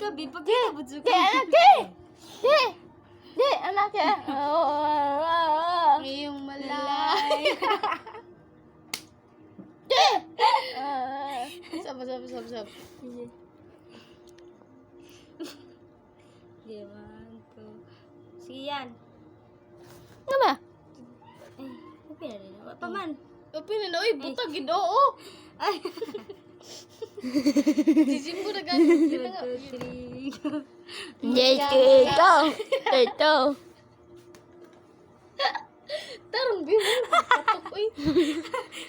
gabi, pag kinabot sa Di, anak, di! Di! Di, anak, di! ngayong malay. Di! Sab. Sige, 1, 2. Sige yan. Ano ba? Ay, okay na rin. Paman. Upi na na, uy, butag, ginoo! Ay. Sisim ko na gano'n. 2, 2, 3. Yes, ito! Ito! Tarong, bibo! Patok, uy!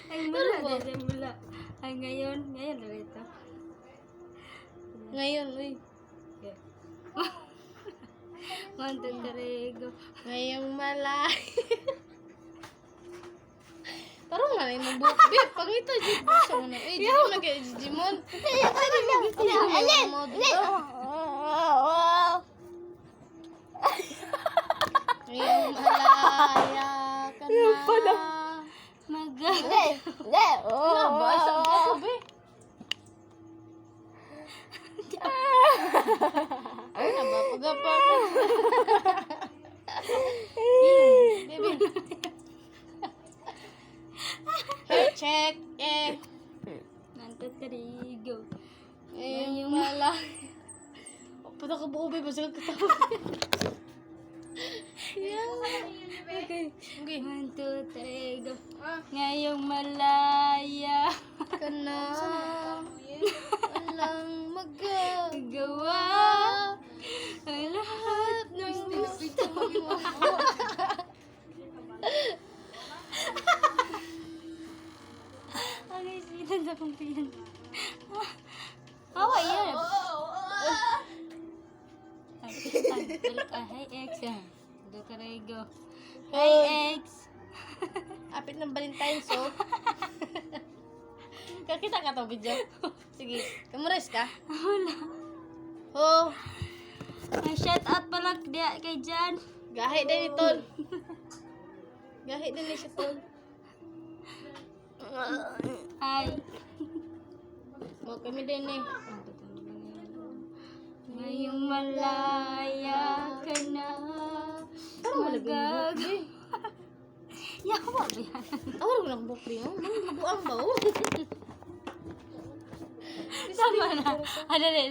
Ay, mula. Ay, ngayon na ito. Ngayon, uy. 1, 2, 3, go. Ngayong malay. Tarong nga na yung mabuti. Pangita, Jimon. Siya mo na. Eh, Jimon na kaya, Jimon. Alin! Ngayong malaya ka na. Magaga. Ano ba? Isang gabi. Ano ba? Pagapa. Baby. Hey, check. 1, 2, 3, go. Ngayong malaya. Puta ka buo, baby. Basta katawa. Okay. 1, 2, 3, go. Ngayong malaya Ka na. Walang gawa ang lahat ng gusto mo. Ang isinan sa kumpiyan. Awa yan. Hi, X. Do ka rin, go. Hi, X. Apit ng Valentine's, oh. Kakita ka to, video. Sige, kamures ka? Wala. Oh, Shout out pala kay Jan. gahi din ito. Gahi din ni siya tol. Hi. Oh, kami din eh. Ngayong malaya ka na. Parang malagay mo. Yawa ba yan? Awar ko lang bukli mo. Mabuang ba, oh. Sama na. Ano rin